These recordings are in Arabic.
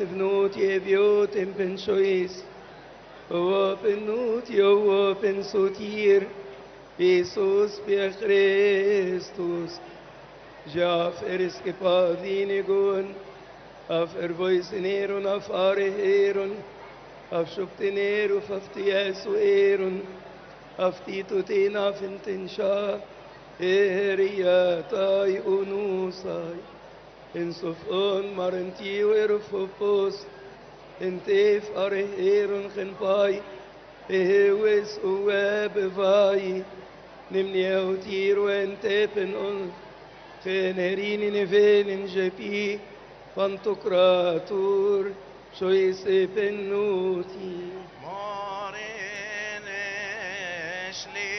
vnut jeviot in ben shois, o benut yo ben sotir, Jesus be Christus, jaf padinigun, af voisinero af areheron, af shuktinero af tiesueron, af titutina fintinsha, eriatai unusai, in sofon marenti werfopos, in tef areheron genpai, ehewes uwebevai, nimnieu tiro en tepen on, generini nevenin jepi, pantokratur, shoise pennuti. Morin eshli.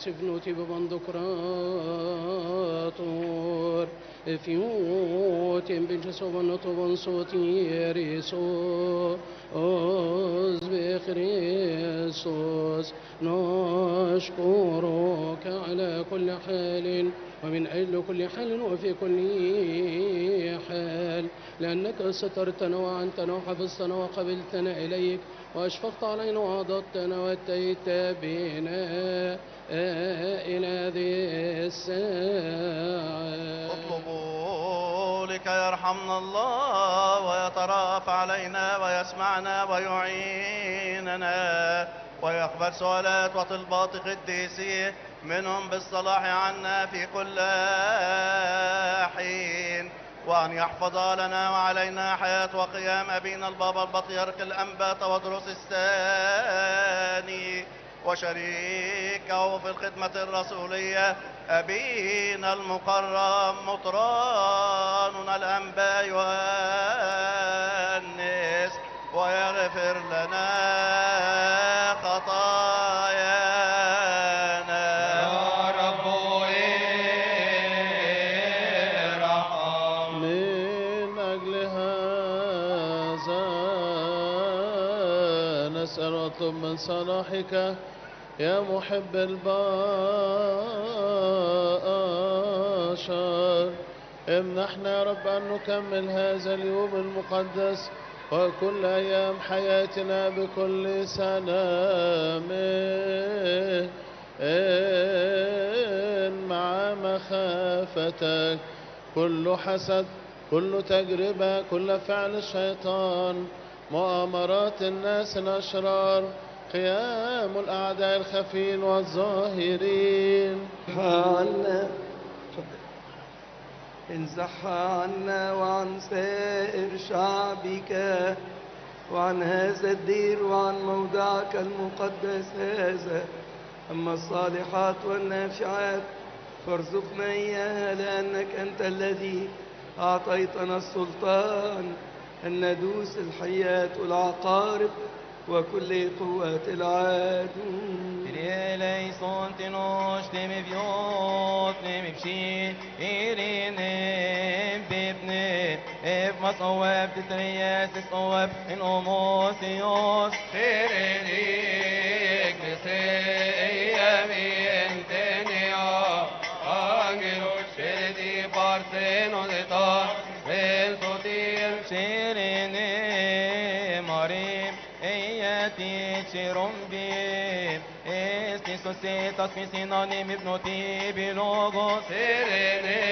Sifnuti bevandokrator, fiuti in binchesovanoto vansotieriso, os بخريسوس نشكرك على كل حال ومن أجل كل حال وفي كل حال لأنك سترتنا وعنتنا وحفظتنا وقبلتنا إليك وأشفقت علينا وعضدتنا واتيت بنا إلى هذه الساعة. اطلبوا لكي يرحمنا الله ويترافع علينا ويسمعنا ويعيننا ويقبل سؤالات وطلبات قديسيه منهم بالصلاح عنا في كل حين، وأن يحفظ لنا وعلينا حياة وقيام أبينا البابا البطريرك الأنبا تودروس الثاني وشريكه في الخدمة الرسولية أبينا المكرم مطراننا الأنبا يوحنس، ويغفر لنا خطايانا. يا رب ارحم. من أجل هذا نسأل ونطلب من صلاحك يا محب البشر، امنحنا يا رب أن نكمل هذا اليوم المقدس وكل أيام حياتنا بكل سلام مع مخافتك. كل حسد، كل تجربة، كل فعل الشيطان، مؤامرات الناس الأشرار، قيام الأعداء الخفين والظاهرين، عنا انزحها عنا وعن سائر شعبك وعن هذا الدير وعن موضعك المقدس هذا. أما الصالحات والنافعات فارزقنا إياها، لأنك أنت الذي أعطيتنا السلطان أن ندوس الحيات والعقارب وكل قوات العدو. Eleison tenos temi viot temi pshin irine bibne ef masawab titriyas tisawab in omosios Terenik meseyami entenia angelus sheredi parseno deta el sotir shirine marim eyati chirum bib esti societas mi sinonim ibnoti bilogos Terene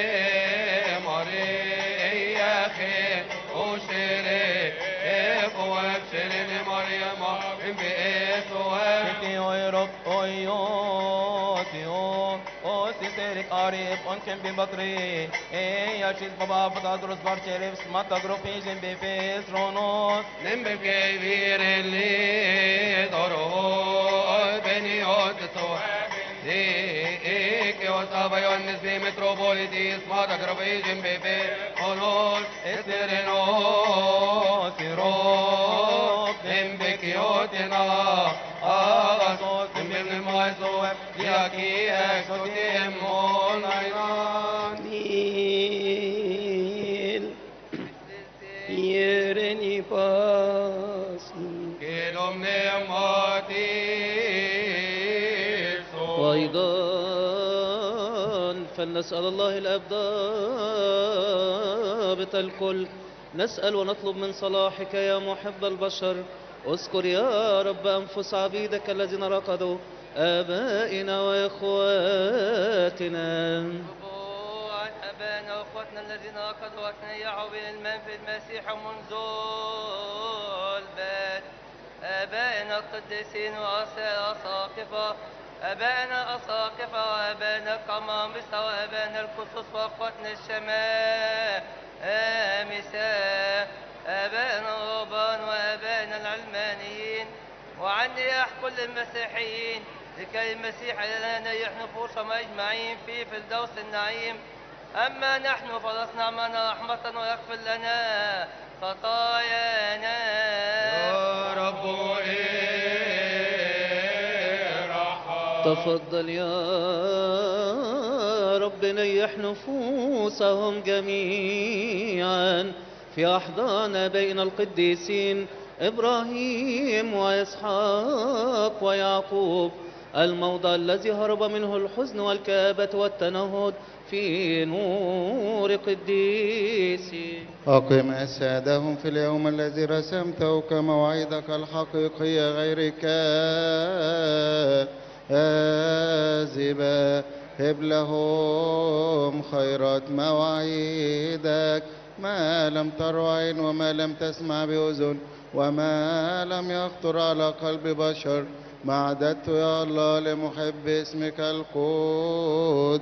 Maria khe oshere eqwab sherene Maryam be'eswab Kiti oyrok oyotio Osiserik arif onken bibatri Eyachis baba fatadros barcherif smata gropijin bifes ronos Nembe kevirelli doro beni otsoab Ike osaba Ioannis bi metropolitis mata gropijin bebe onos estereno sirok Nembe kiotina agasos Nembe maisoab Yaki exotim onainan Nil yereni pasi Kedom ne matis وأيضا فلنسأل الله الآب ضابط الكل، نسأل ونطلب من صلاحك يا محب البشر. اذكر يا رب أنفس عبيدك الذين رقدوا، آبائنا وإخواتنا. عن أبانا وأخواتنا الذين رقدوا وتنيحوا بالإيمان في المسيح منذ البدء، آبائنا القديسين وأساء أساقفة، آبائنا أساقفة وآبائنا القمامسة وآبائنا الكسوس وأخواتنا الشمامسة، آبائنا الرهبان وآبائنا العلمانيين، وعن نياح كل المسيحيين، لكي المسيح لنا نريح نفوسهم أجمعين في فردوس النعيم. أما نحن فلسنا معنا رحمة ويغفر لنا خطايانا. يا رب ارحم. تفضل يا رب نيح نفوسهم جميعا في أحضان آبائنا القديسين إبراهيم وإسحاق ويعقوب، الموضع الذي هرب منه الحزن والكآبة والتنهد في نور قديسي. أقم أسادهم في اليوم الذي رسمته كمواعيدك الحقيقية غير كاذبة، هب لهم خيرات مواعيدك، ما لم تر عين وما لم تسمع بأذن وما لم يخطر على قلب بشر، ما عددت يا الله لمحب اسمك القدوس.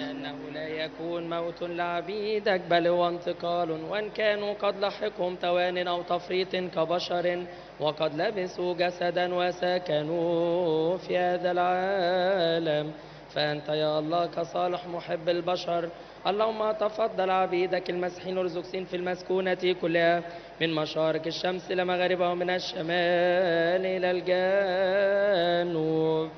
لأنه لا يكون موت لعبيدك بل هو انتقال، وإن كانوا قد لحقهم توان أو تفريط كبشر، وقد لبسوا جسدا وسكنوا في هذا العالم، فأنت يا الله كصالح محب البشر اللهم تفضل عبيدك المسيحيين الأرثوذكسيين في المسكونة كلها من مشارق الشمس إلى مغاربها ومن الشمال إلى الجنوب.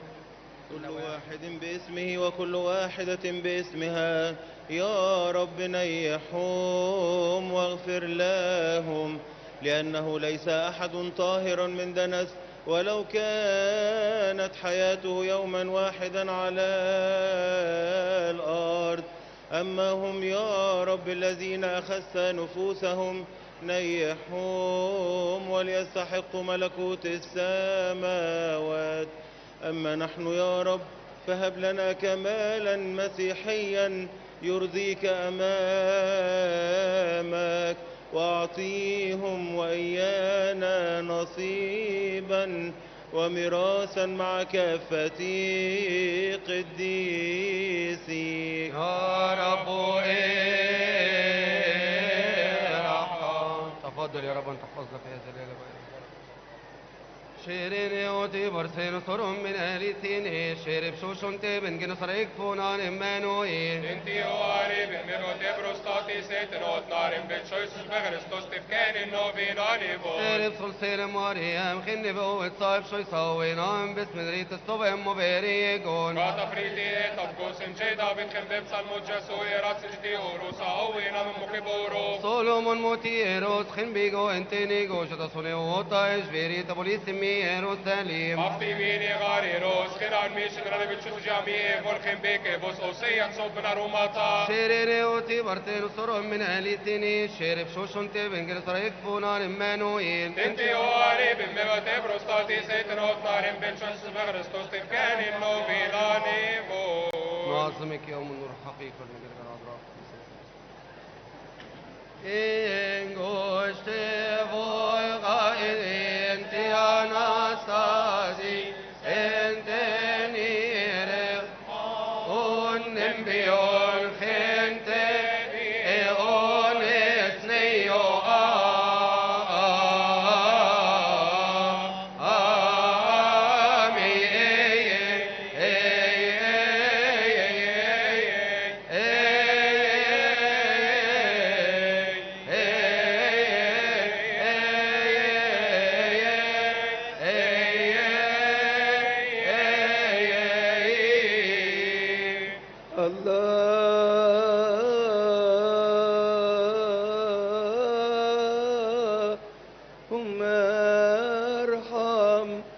كل واحد باسمه وكل واحدة باسمها، يا رب نيحهم واغفر لهم، لأنه ليس أحد طاهر من دنس ولو كانت حياته يوما واحدا على الأرض. أما هم يا رب الذين أخذت نفوسهم نيحهم وليستحقوا ملكوت السماوات. أما نحن يا رب فهب لنا كمالا مسيحيا يرضيك أمامك، وأعطيهم وإيانا نصيبا وميراثا مع كافة قديسيك. يا رب ارحم. تفضل يا رب أن تحفظنا في هذا الليلة. شيرين يوتي برسين صرم من أهل سيني، شير بشوشون تبن جنصريك فونان إمانوئيل. انتي واري بميرو تبرستاتي سيتنوت نارم بتشويس بغرستوس تفكان النوبين عليبو. شير بسلسل مريم خني بقوة صاحب شوي صوينام بسم ريت الصبح مباريقون. كاتفريتي تبقوس انشيدا بتخم ببسال مجسوي راتسجتي وروسا هوينا من مكبورو. سولومون موتيروس خن بيقو انتينيقو شتصوني وطايش بيري تبوليس يروساليم. أفتي بيني غاري روس خلال ميشن راني بتشوف جامعي فولخن بيكي بوس أوسيا صوب من روماتا. شيريني وتي برتين صرم من أهل سيني، شيرب شوشون تبن جنصريك فونان إمانوئيل. انتي واري بميرو تبرستاتي سيتنوت نارم بتشويس بغرستوس تفكان النوبين عليبو. نعظمك يوم النور حقيقة من غير أضرار. إنغوشت فوقائد انت أناستازي انت نيرغ ونبيون خنت اون اسنيو اللهم ارحمنا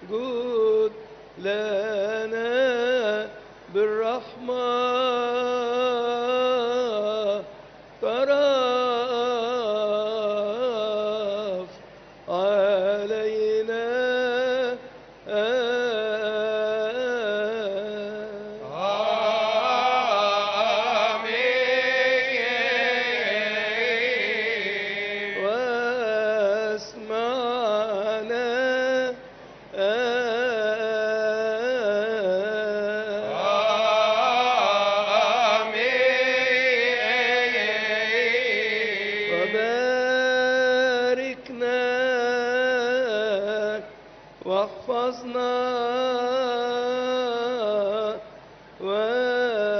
جود لنا بالرحمة طرف علينا واسمعنا وباركنا واحفظنا وأعنا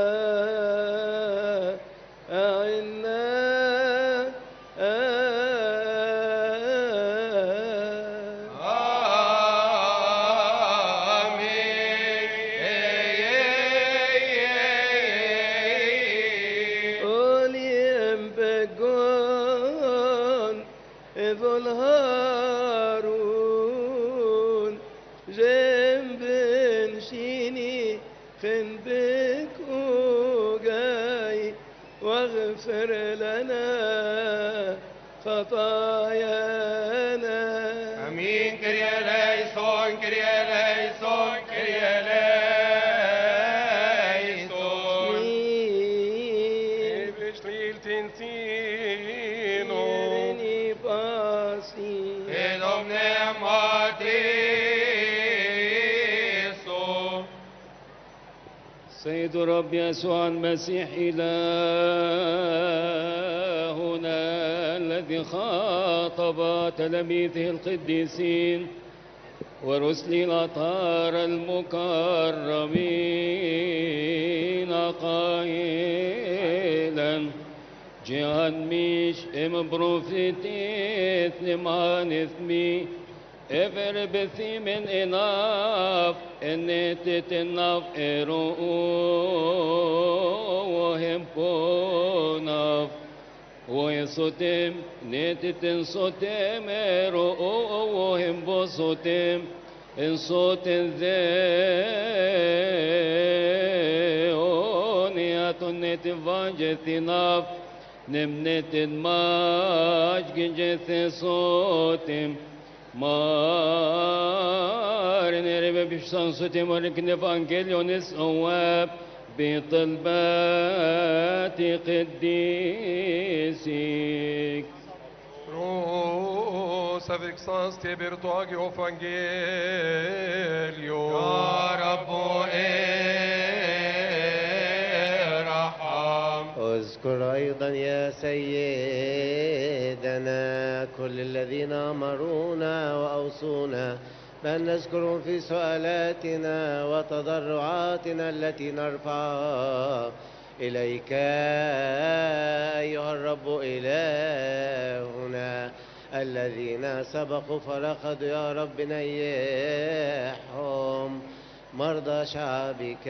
أوليم بجون إذو الهارون جنب شيني خن بك وجاي واغفر لنا خطايانا. امين. كريا ليسون كريا ليسون كريا ليسون. Beschliel tensino. إيرني باسي إدم نعمتيسو. سيد الرب يسوع المسيح إلهنا الذي خاطب تلاميذه القديسين ورسل الأطهار المكرمين قائلا جهان ميش بروفيتيت لمان إثمي ever bethimen enough and it enough ero him ponaf ويصوتم نتتن صوتم ero him بصوتم إن صوت ذي أونيات نتفاجث enough نمنت ماج جنجث صوتم مارن ربي بشان صوتي ولكن إفانجيليونس أواب بطلبات قديسك. Ros avec sens tebertoag evangelio. يا رب ارحم. اذكر أيضا يا سيدنا كل الذين أمرونا وأوصونا بأن نذكرهم في سؤالاتنا وتضرعاتنا التي نرفعها إليك أيها الرب إلهنا. الذين سبقوا فرقدوا يا رب نيحهم. مرضى شعبك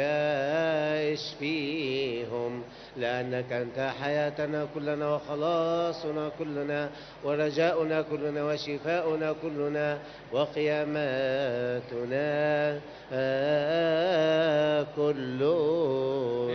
اشفيهم لأنك أنت حياتنا كلنا وخلاصنا كلنا ورجاؤنا كلنا وشفاؤنا كلنا وقياماتنا كلنا.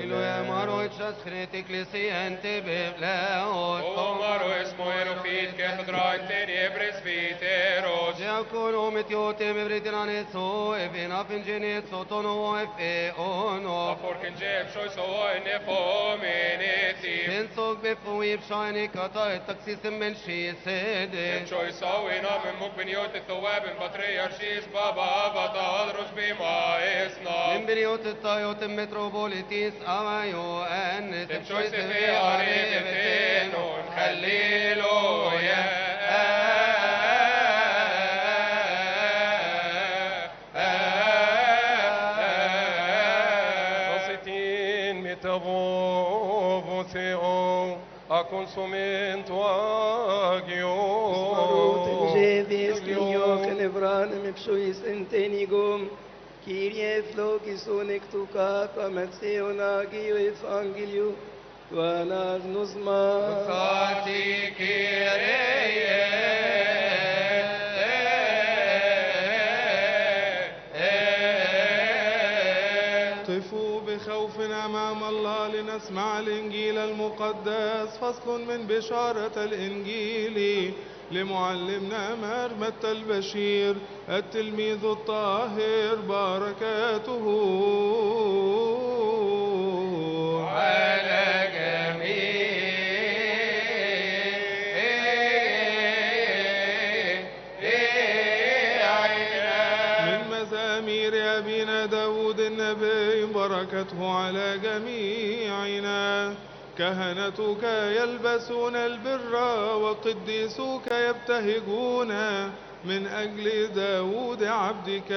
إلو يا مارو تشسخرت إكليسيا أنت ببلاوت Omaro اسمه إلوفيت كاتدرا انتني ابرس فيتيروس. جاكونو متيوتي مبريدرانيتسو ابنا فنجينيتسو تونو افئونو. أفوركن جيب شوي سوا إنفو منيتي. تنسوك بفوي بشايني كتا التكسيس من شي سيدي. شوي سوينا من مقبنيوت الثواب بطريرشيس بابا بطادرس بما إسنا. من بريوت الطايوت متروبوليتيس أمايو أنس تمشوي سفي قريب التنون هللويا consumento agio. Jedis Kyrios Elevranem Epshois Entenigum, Kyrie Flogis Onectuca, Pamatseon Agio Evangeliu, Vanar Nuzma. Sati قفوا بخوف أمام الله لنسمع الإنجيل المقدس. فصل من بشارة الإنجيل لمعلمنا مرمت البشير التلميذ الطاهر بركاته على جميع من مزامير أبينا داود النبي بركته على جميعنا. كهنتك يلبسون البر وقديسوك يبتهجون من أجل داود عبدك.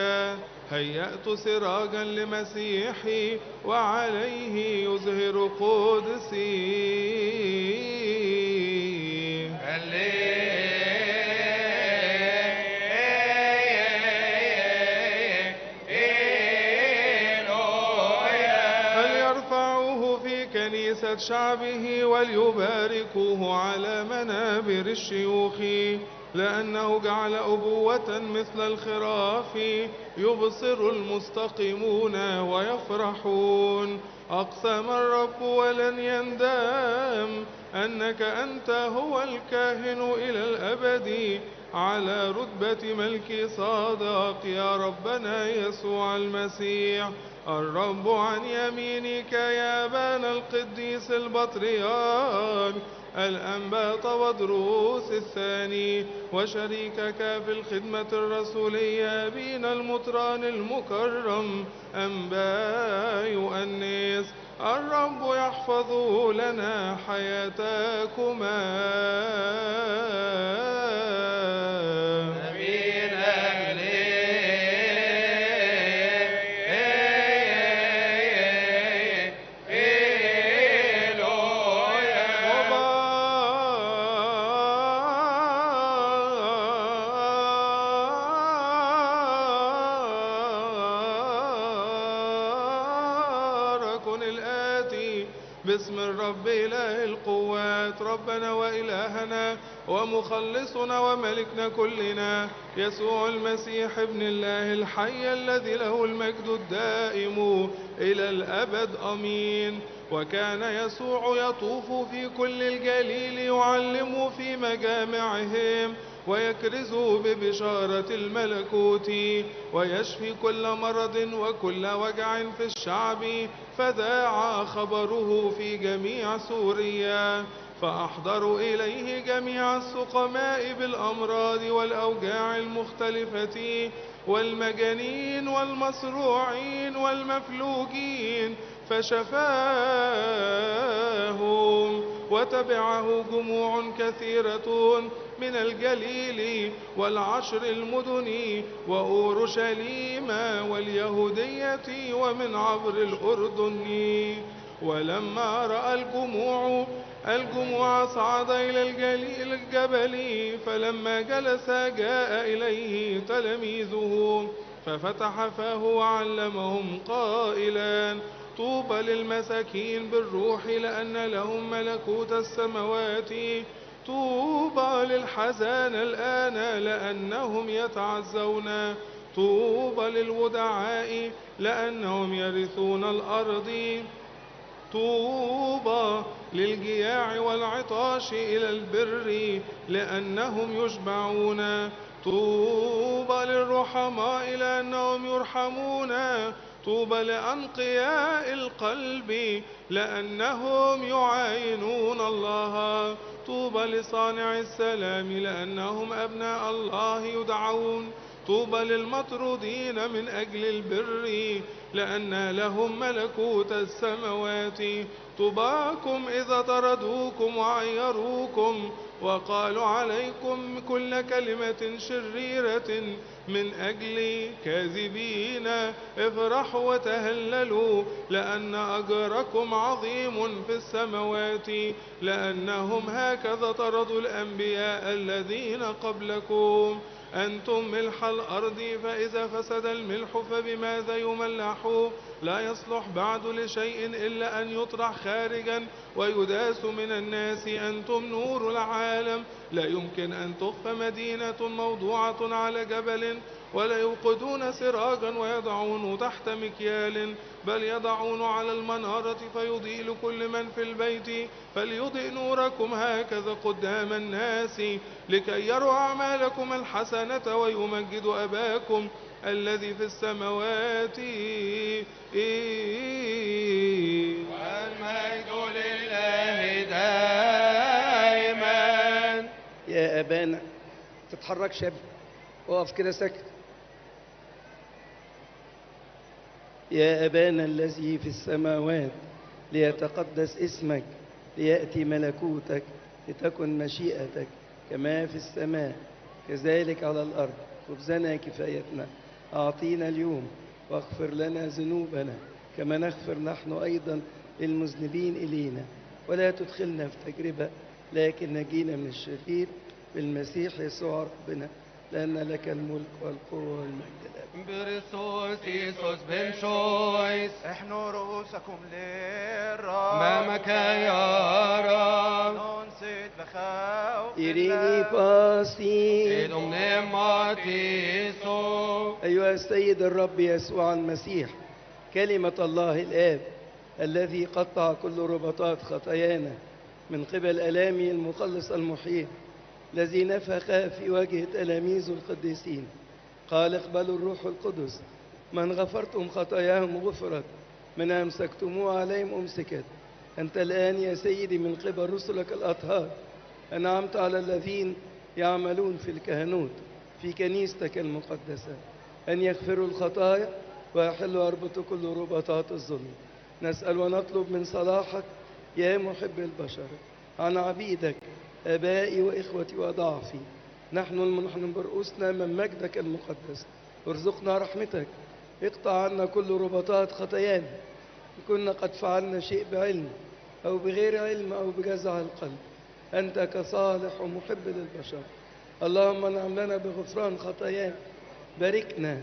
هيأت سراجا لمسيحي وعليه يظهر قدسي. كنيسة شعبه وليباركوه على منابر الشيوخ، لأنه جعل أبوة مثل الخراف يبصر المستقيمون ويفرحون. أقسم الرب ولن يندم أنك أنت هو الكاهن إلى الأبد على رتبة ملك صادق يا ربنا يسوع المسيح. الرب عن يمينك يا أبانا القديس البطريرك الأنبا تودروس الثاني، وشريكك في الخدمة الرسولية أبينا المطران المكرم أنبا يؤنس. الرب يحفظ لنا حياتكما. باسم الرب إله القوات، ربنا وإلهنا ومخلصنا وملكنا كلنا يسوع المسيح ابن الله الحي الذي له المجد الدائم إلى الأبد آمين. وكان يسوع يطوف في كل الجليل يعلم في مجامعهم ويكرز ببشارة الملكوت ويشفي كل مرض وكل وجع في الشعب. فذاع خبره في جميع سوريا، فأحضروا إليه جميع السقماء بالأمراض والأوجاع المختلفة والمجانين والمصروعين والمفلوجين فشفاهم. وتبعه جموع كثيرة من الجليل والعشر المدن وأورشليم واليهودية ومن عبر الأردن. ولما رأى الجموع صعد إلى الجبل، فلما جلس جاء إليه تلاميذه ففتح فاه وعلمهم قائلا: طوبى للمساكين بالروح لأن لهم ملكوت السماوات. طوبى للحزان الآن لأنهم يتعزون. طوبى للودعاء لأنهم يرثون الأرض. طوبى للجياع والعطاش إلى البر لأنهم يشبعون. طوبى للرحماء لأنهم يرحمون. طوبى لأنقياء القلب لأنهم يعاينون الله. طوبى لصانع السلام لأنهم أبناء الله يدعون. طوبى للمطرودين من أجل البر لأن لهم ملكوت السماوات. طوباكم إذا طردوكم وعيروكم وقالوا عليكم كل كلمة شريرة من أجل كاذبين. افرحوا وتهللوا لأن أجركم عظيم في السماوات، لأنهم هكذا طردوا الأنبياء الذين قبلكم. أنتم ملح الأرض، فإذا فسد الملح فبماذا يملح؟ لا يصلح بعد لشيء إلا أن يطرح خارجا ويداس من الناس. أنتم نور العالم. لا يمكن أن تخفى مدينة موضوعة على جبل، ولا يوقدون سراجا ويضعون تحت مكيال، بل يضعون على المنارة فيضيء لكل من في البيت. فليضئ نوركم هكذا قدام الناس لكي يروا أعمالكم الحسنة ويمجدوا أباكم الذي في السماوات. والمجد لله دائما. يا أبانا تتحركش يا ابني، اقف كده ساكت. يا أبانا الذي في السماوات ليتقدس اسمك، ليأتي ملكوتك، لتكن مشيئتك كما في السماء كذلك على الأرض. خبزنا كفايتنا أعطينا اليوم، واغفر لنا ذنوبنا كما نغفر نحن أيضا للمذنبين إلينا، ولا تدخلنا في تجربة لكن نجينا من الشرير بالمسيح يسوع ربنا، لأن لك الملك والقوة والمجد الأبدي. برسوس يسوس بن شويس احنوا رؤوسكم للرب أمامك يا رب. ننصت بخوف إيريني باسي إدم نعمتيسو. أيها السيد الرب يسوع المسيح كلمة الله الآب الذي قطع كل ربطات خطايانا من قبل ألامه المخلص المحيي، الذي نفخ في وجه تلاميذ القديسين قال اقبلوا الروح القدس، من غفرتم خطاياهم غفرت، من أمسكتموه عليهم أمسكت. أنت الآن يا سيدي من قبل رسلك الأطهار أنعمت على الذين يعملون في الكهنوت في كنيستك المقدسة أن يغفروا الخطايا ويحلوا أربط كل ربطات الظلم. نسأل ونطلب من صلاحك يا محب البشر عن عبيدك آبائي وإخوتي وضعفي، نحن المنحن برؤوسنا من مجدك المقدس. ارزقنا رحمتك، اقطع عنا كل ربطات خطايانا، كنا قد فعلنا شيء بعلم أو بغير علم أو بجزع القلب. أنت كصالح ومحب للبشر، اللهم انعم لنا بغفران خطايانا، باركنا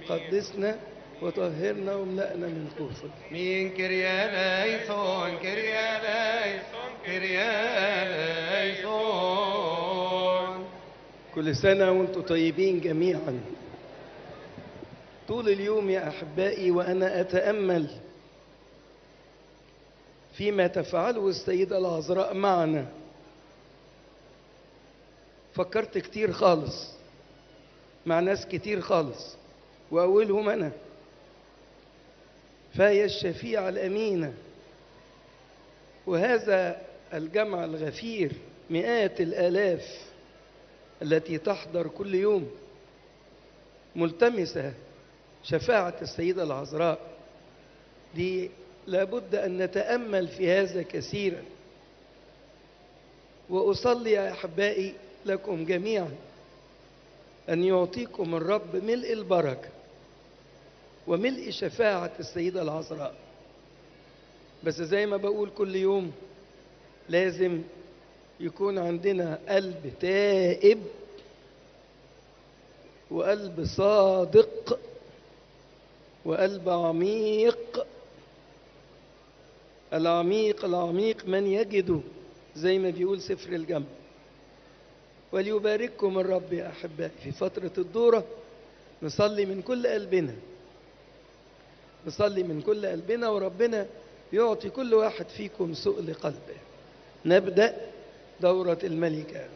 قدسنا وطهرنا واملأنا من خوفك. مين كرياليسون كرياليسون كرياليسون. كل سنة وانتم طيبين جميعا. طول اليوم يا أحبائي وأنا أتأمل فيما تفعله السيدة العذراء معنا، فكرت كتير خالص مع ناس كتير خالص، وأولهم أنا. فهي الشفيعة الأمينة، وهذا الجمع الغفير مئات الآلاف التي تحضر كل يوم ملتمسة شفاعة السيدة العذراء دي، لابد أن نتأمل في هذا كثيرا. وأصلي يا أحبائي لكم جميعا أن يعطيكم الرب ملء البركة وملء شفاعة السيدة العذراء. بس زي ما بقول كل يوم لازم يكون عندنا قلب تائب وقلب صادق وقلب عميق. العميق العميق من يجده زي ما بيقول سفر الجمع. وليبارككم الرب يا أحبائي. في فترة الدورة نصلي من كل قلبنا، نصلي من كل قلبنا، وربنا يعطي كل واحد فيكم سؤل قلبه. نبدأ دورة الملكة.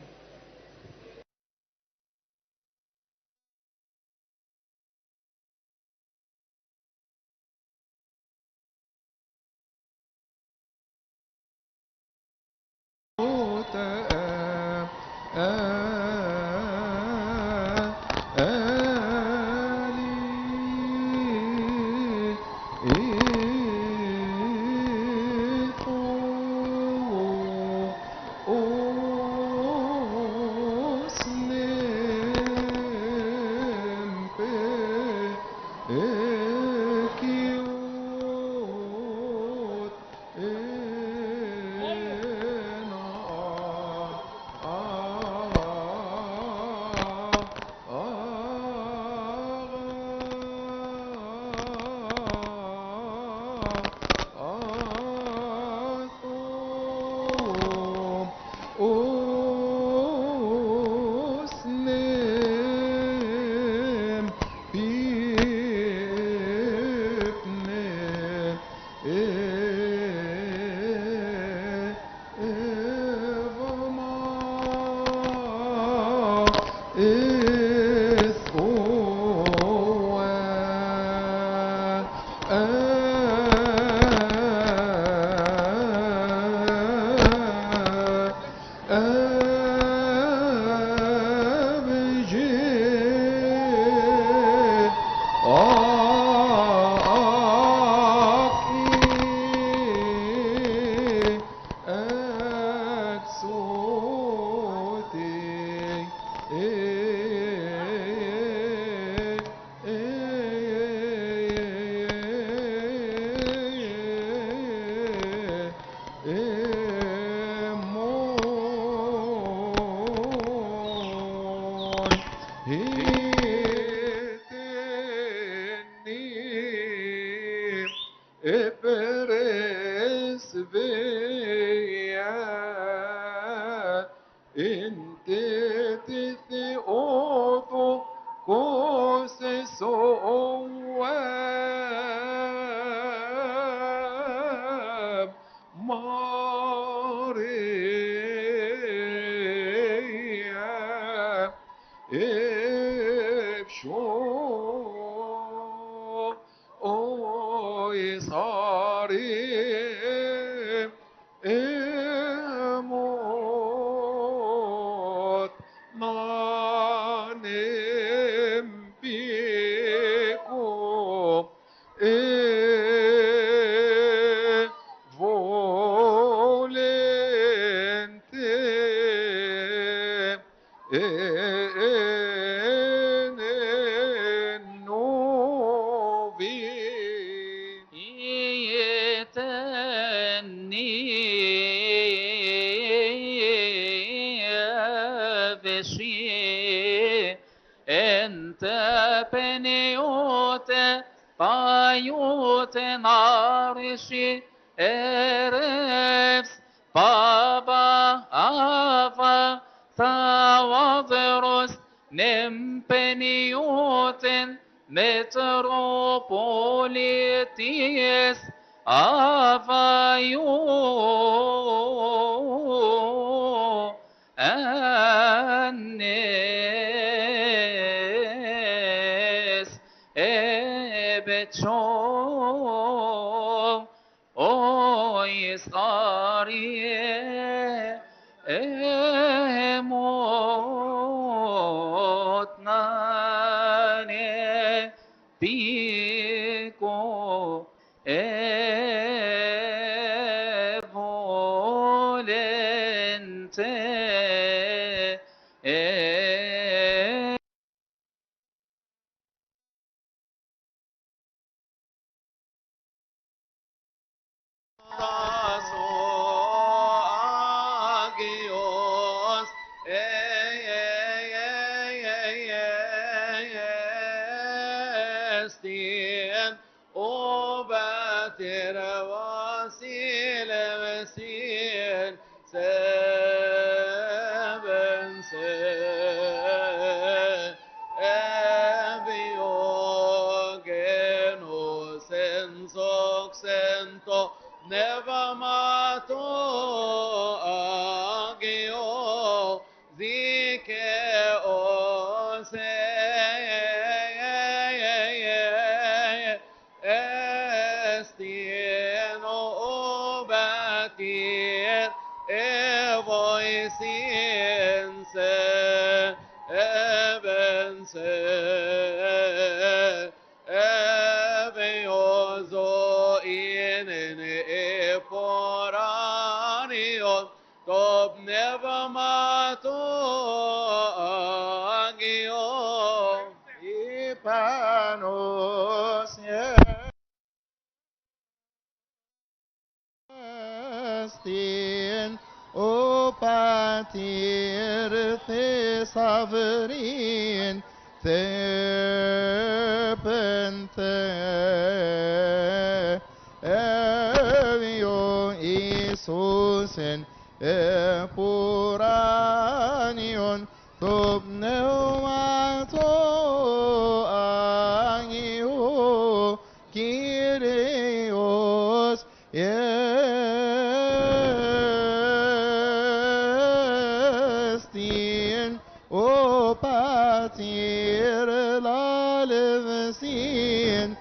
Patir la levsin,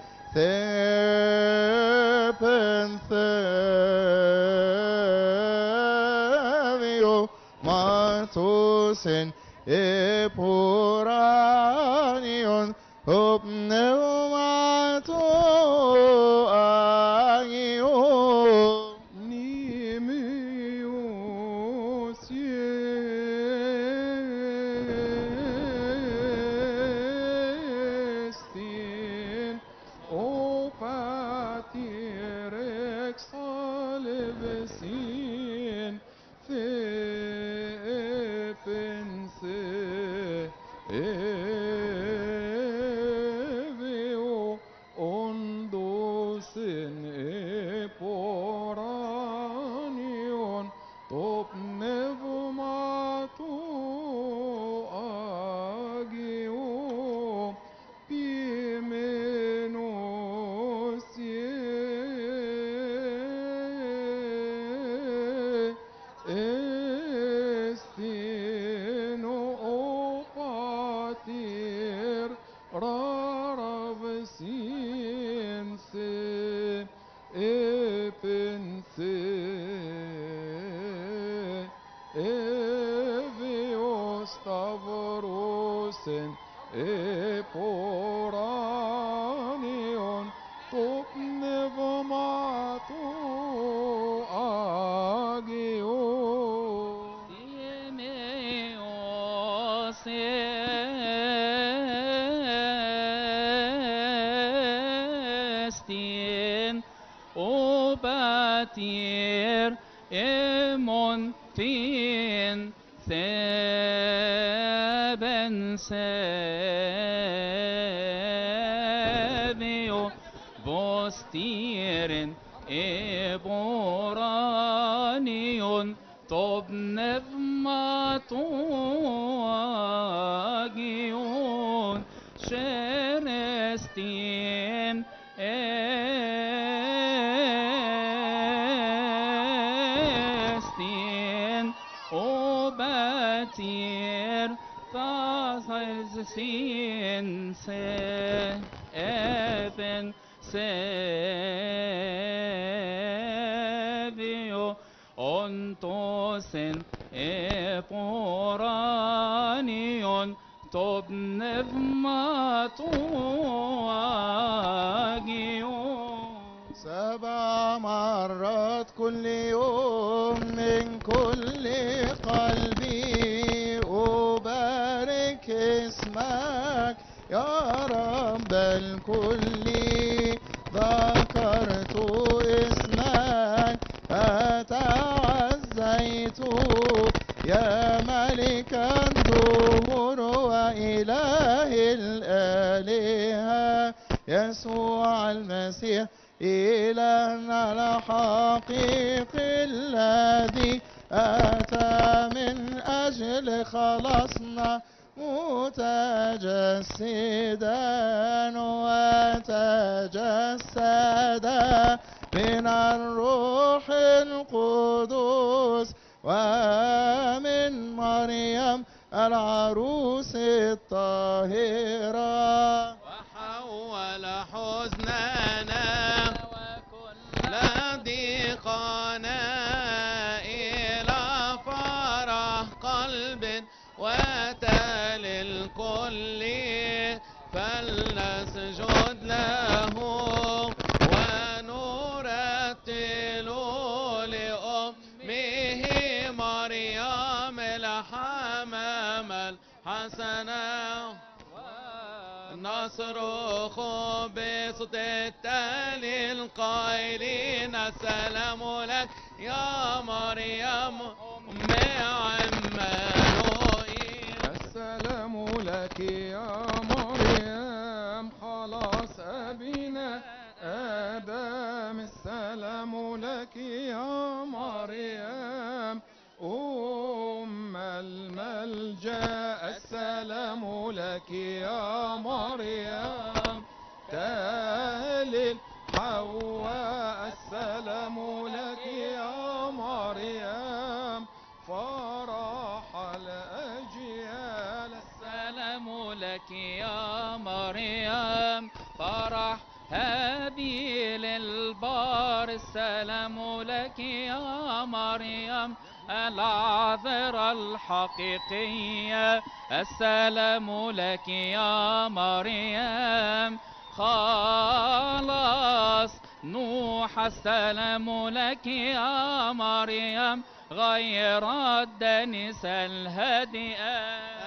Epense Evios Stavrosen Eporanion Topnevamatu Agio Obatir emon fin theben sebio vostiren eboranion tobnevmatuagion sherestin Obatir Tazarsin se Eben Sebio Ontosen Eporanion Tobnevmatuagion 7 مرات كل يوم من كل قلبي أبارك اسمك يا رب الكل ذكرت اسمك فتعزيت يا ملك الدهور وإله الآلهة يسوع المسيح إلهنا الحقيقي الذي أتى من أجل خلاصنا متجسدا وتجسد من الروح القدس ومن مريم العروس الطاهرة وحول حزننا ضيقنا إلى فرح قلب وتل الكل فلنسجد له ونرتل لأمه مريم الحمام الحسنة نصرخ بصوت التالي القائلين السلام لك يا مريم أم عمانوئيل السلام لك يا مريم خلاص أبينا آدم السلام لك يا مريم أم الملجأ السلام لك يا مريم تهلل حواء السلام لك يا مريم فرح الأجيال السلام لك يا مريم فرح هابيل البار السلام لك يا مريم العذراء الحقيقية السلام لك يا مريم خلاص نوح السلام لك يا مريم غير الدنس الهادئة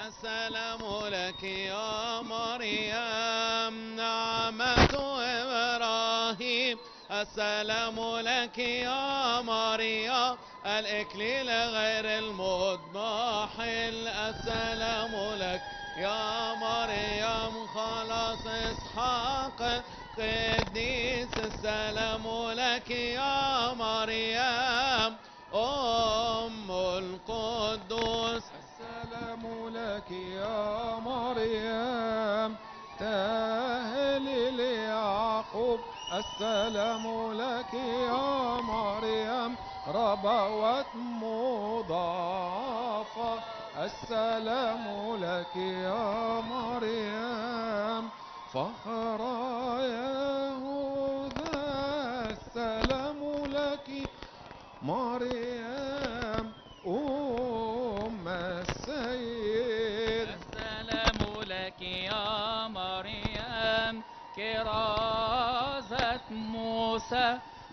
السلام لك يا مريم نعمة إبراهيم السلام لك يا مريم الإكليل غير المضمحل السلام لك يا مريم خلاص إسحاق قديس السلام لك يا مريم أم القدوس السلام لك يا مريم تهلل يعقوب السلام لك يا مريم ربوات مضافة السلام لك يا مريم فخر يهوذا السلام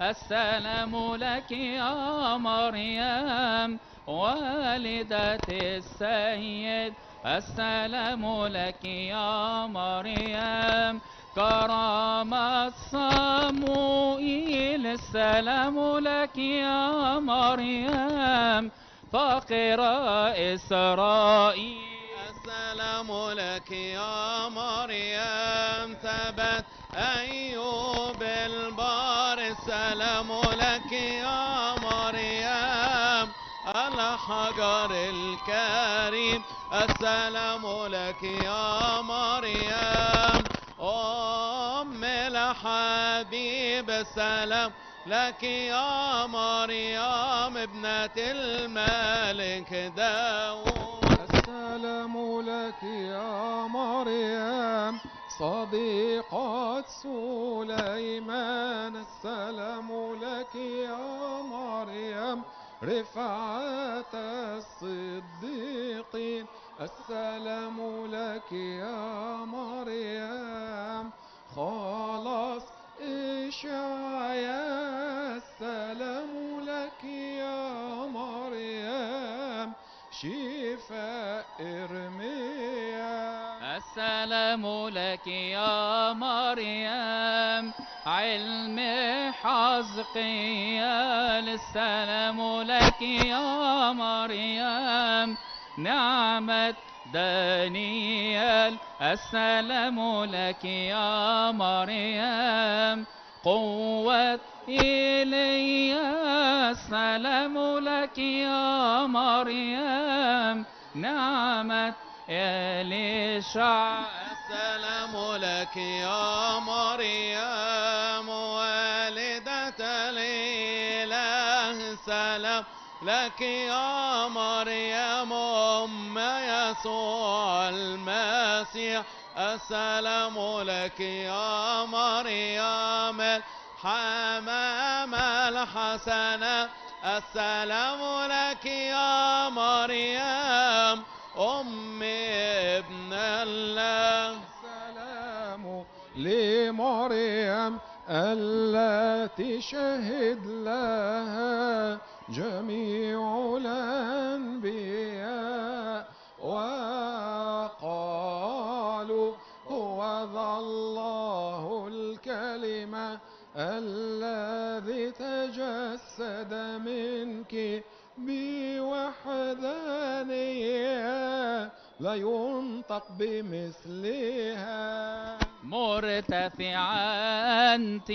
السلام لك يا مريم والدة السيد. السلام لك يا مريم كرامة صموئيل. السلام لك يا مريم فقر إسرائيل. السلام لك يا مريم ثبت أيوب البار. السلام لك يا مريم الحجر الكريم. السلام لك يا مريم أم الحبيب. السلام لك يا مريم ابنة الملك داود. السلام لك يا مريم صديقة سليمان. السلام لك يا مريم رفعة الصديقين. السلام لك يا مريم خلاص إشعياء. السلام لك يا مريم شفاء إرميا. السلام لك يا مريم علم حزقيال. السلام لك يا مريم نعمة دانيال. السلام لك يا مريم قوة إيليا. السلام لك يا مريم نعمة إليشع. السلام لك يا مريم والدة الإله. السلام لك يا مريم أم يسوع المسيح. السلام لك يا مريم الحمام الحسنة. السلام لك يا مريم أم ابن الله. السلام لمريم التي شهد لها جميع الأنبياء وقالوا هو ذا الله الكلمة الذي تجسد منك بوحدانية لا ينطق بمثلها. مرتفعة أنت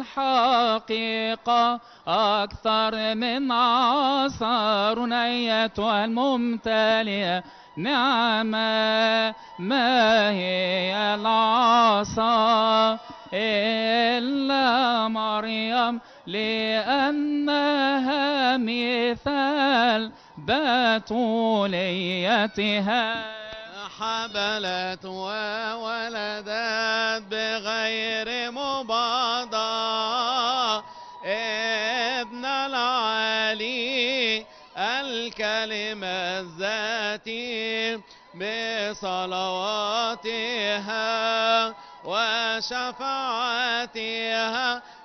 بالحقيقة أكثر من عصار أيتها الممتلئة نعمة. ما هي العصا إلا مريم لأنها مثال بتوليتها. حبلت وولدت بغير مباضاة ابن العلي الكلمة الذاتي بصلواتها وشفاعتها.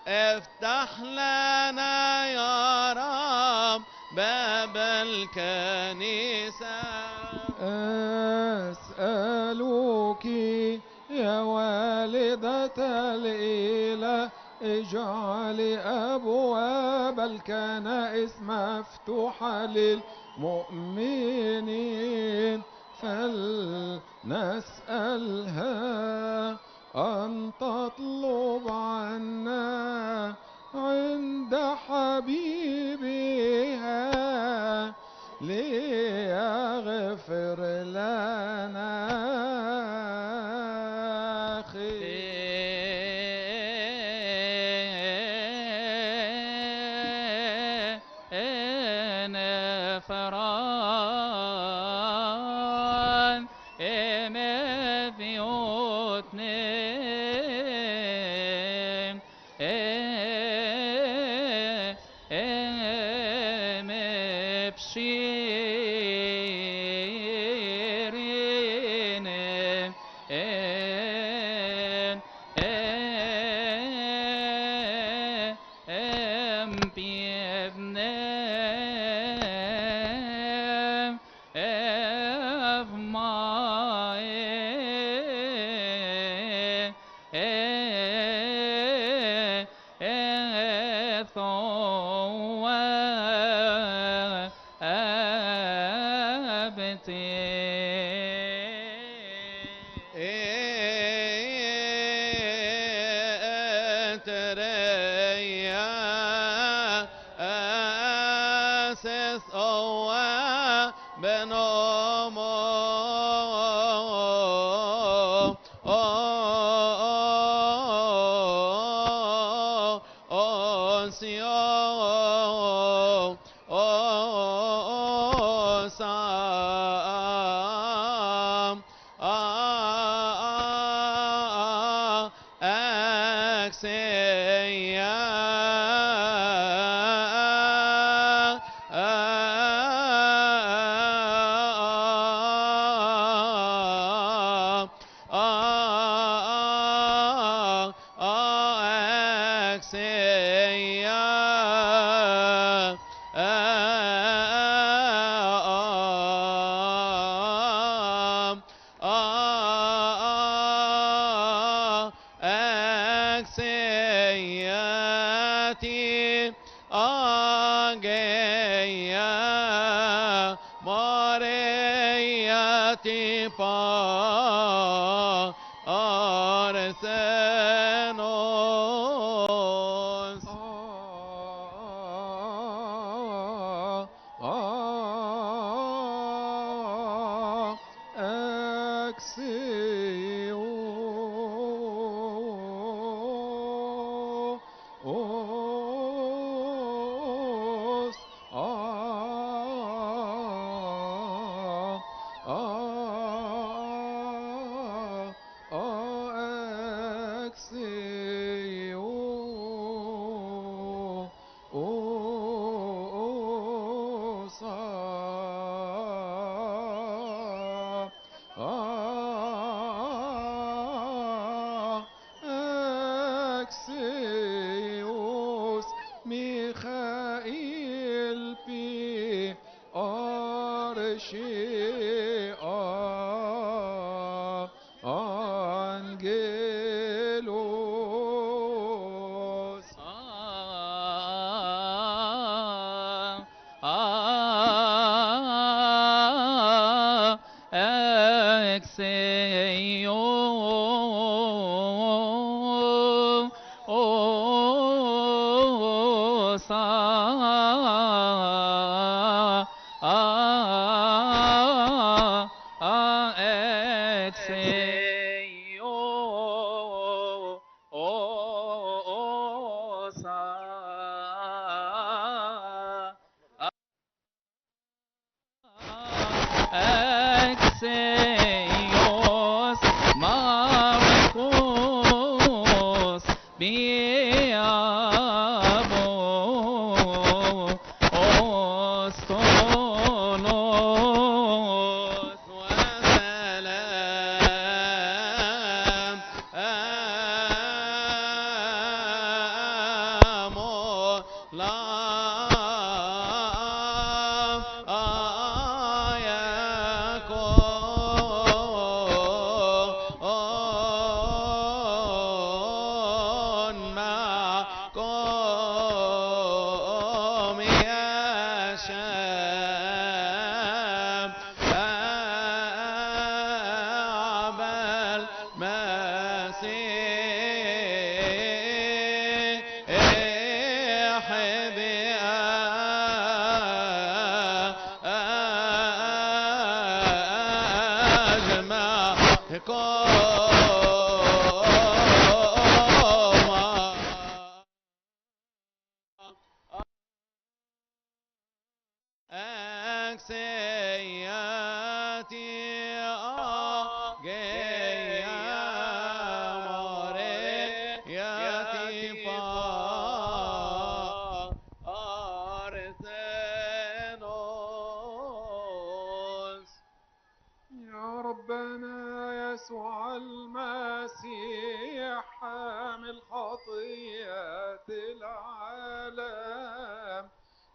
افتح لنا يا رب باب الكنيسة. أسألك يا والدة الإله اجعل أبواب الكنائس مفتوحة للمؤمنين. فلنسألها أن تطلب عنا عند حبيبها ليغفر لنا فران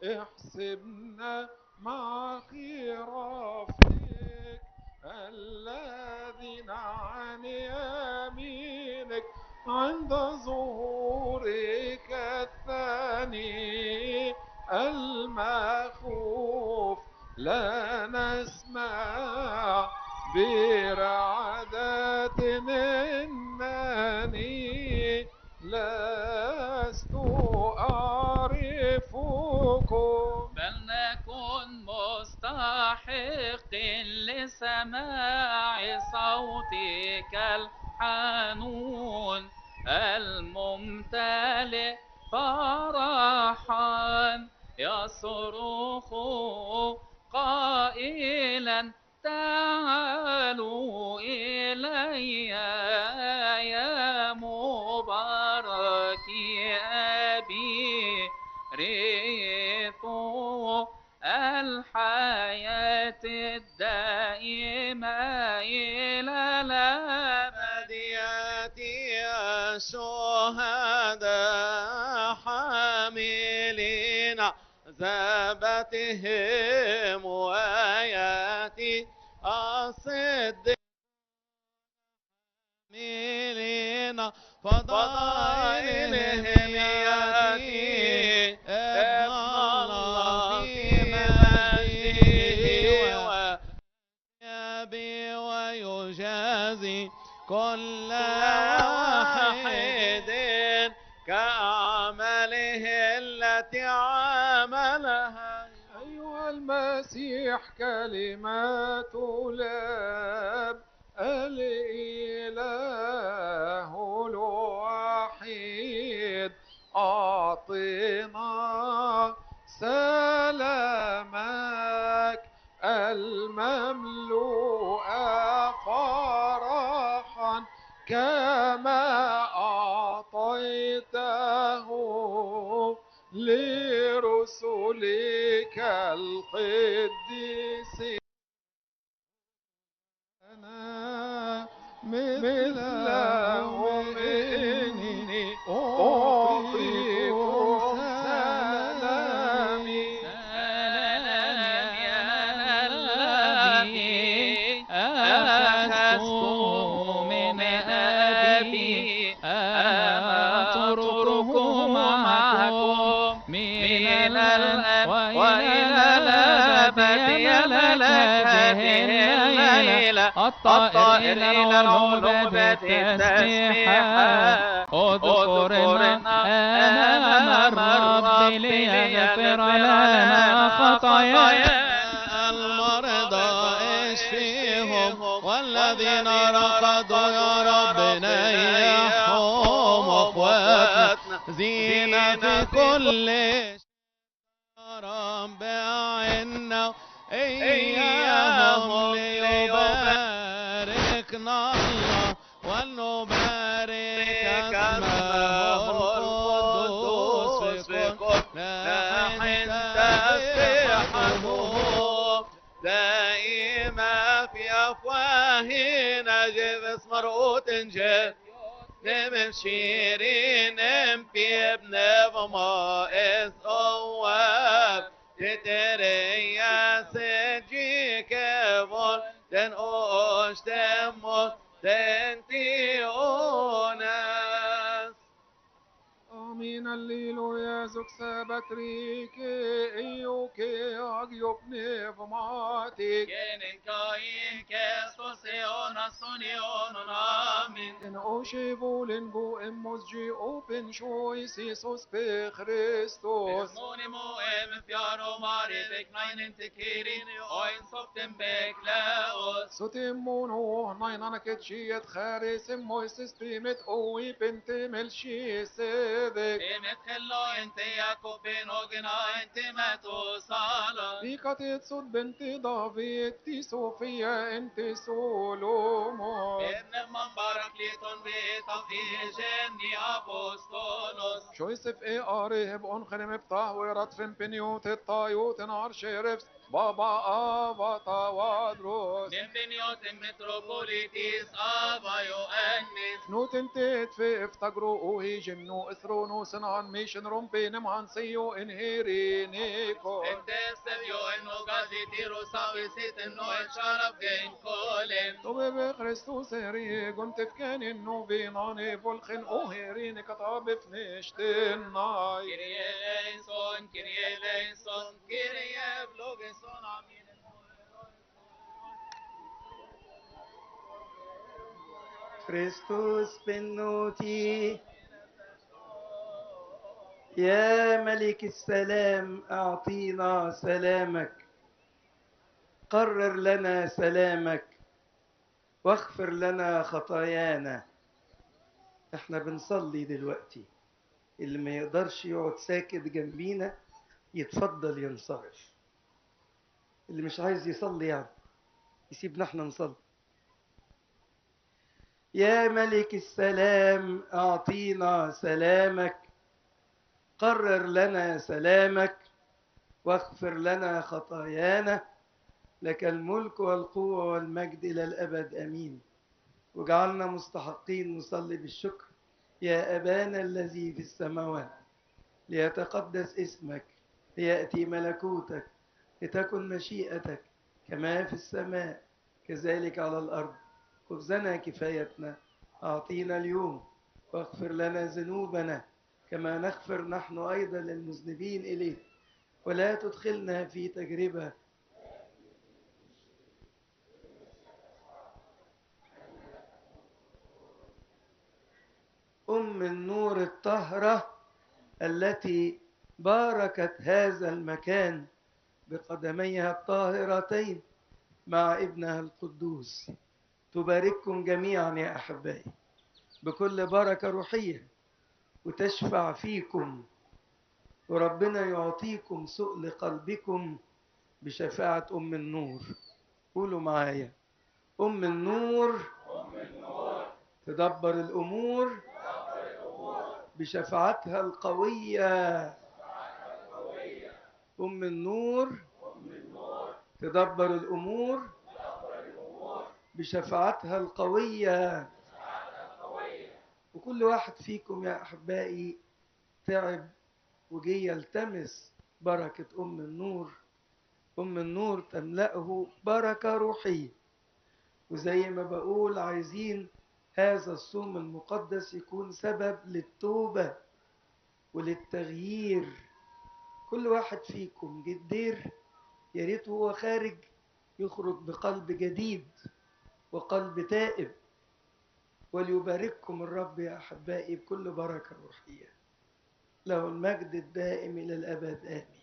احسبنا مع خرافك الذين عن يمينك عند ظهورك الثاني لا نسمع برعدة إنني لست أعرفكم بل نكن مستحق لسماع صوتك الحنون الممتلئ فرحا يصرخ قائلا تعالوا إلي يا مبارك أبي ريثوا الحياة الدائمة إلى الأبد. يأتي الشهداء حاملين ذابتهم ويأتي الصديق حاملين فضائلهم يأتي ابن الله في مجده ويبي ويجازي كل واحد كعمله التي عملها. أيها المسيح كلمات الآب الإله الوحيد أعطنا سلامك المملوء فرحا كما أعطيته لرسلك القديسين مثلهم إني أعطيكم سلامي. أخذت من أبي أتركه معكم من الأب وإلى الأبد يلك به الليلة الطائر إلى العلوم التسبيحة. اذكرنا أمام الرب ليغفر لنا خطايانا. المرضى اشفيهم والذين رقدوا يا رب نيحهم واخواتنا زينة في كل يا رب عنا إياهم ليباركنا الله ولنبارك اسمه القدوس في كل حين تسبيحه دائما في أفواهنا جبس مرؤوت جد نمم شيرين في ابن فما إسواب تتري يا سجي كفر تنقوش تموت تنتي أوناس. آمين الليلويا زكسا باتريك إيوك أغيوب نفماتك Genin kain kestos eonas unionon amin. إن أوشيفولن بو إموس جي أوبن شويس يسوس بخريستوس Monimo em fjaro mari beknainen tekirin oin soften beklaos. ستمونو ناينانا كتشيت خارس مويسس بيمت أوي بنت ملشي سيدك Emet hello ente Jakob ben ogena ente mato sala. فيك تصد بنت دافيد تي صوفيا انت سولومون Enne man barakliton veta figenni apostolos. شو يسف ايه قارب انخرم بطاورات فين بنيوت الطايوت نار شرفت بابا آبا تاوادروس Bienvenidos metropolitis abayo agnes. نوت انتت في افتقروا اوهي جنو اثرونو سنان ميشن رومبين مهانسيو انهيرينيكو Entestevio en ogazi tirosavisit en no echarab gen kolen. طب بخريستوس هري قمت فكان انو بيناني فولخن اوهيرين كتاب فنشتن ناي Kyrie eleison, Kyrie eleison, Kyrie vlogeson, amen. كريستوس بنوتي. يا ملك السلام أعطينا سلامك، قرر لنا سلامك، واغفر لنا خطايانا. احنا بنصلي دلوقتي، اللي ما يقدرش يقعد ساكت جنبينا يتفضل ينصرف، اللي مش عايز يصلي يعني يسيبنا احنا نصلي. يا ملك السلام أعطينا سلامك، قرر لنا سلامك، واغفر لنا خطايانا. لك الملك والقوة والمجد إلى الأبد آمين. وجعلنا مستحقين نصلي بالشكر. يا أبانا الذي في السماوات، ليتقدس اسمك، ليأتي ملكوتك، لتكن مشيئتك كما في السماء كذلك على الأرض. خبزنا كفايتنا أعطينا اليوم، واغفر لنا ذنوبنا كما نغفر نحن أيضا للمذنبين إليه، ولا تدخلنا في تجربة. أم النور الطاهرة التي باركت هذا المكان بقدميها الطاهرتين مع ابنها القدوس، تبارككم جميعا يا أحبائي بكل بركة روحية، وتشفع فيكم، وربنا يعطيكم سؤل قلبكم بشفاعة أم النور. قولوا معايا: أم النور تدبر الأمور بشفاعتها القوية. أم النور تدبر الأمور بشفاعتها القوية. وكل واحد فيكم يا أحبائي تعب وجي يلتمس بركة أم النور. أم النور تملأه بركة روحية. وزي ما بقول عايزين هذا الصوم المقدس يكون سبب للتوبة وللتغيير. كل واحد فيكم جدير يا ريت هو خارج يخرج بقلب جديد وقلب تائب. وليبارككم الرب يا أحبائي بكل بركة روحية. له المجد الدائم إلى الأبد آمين.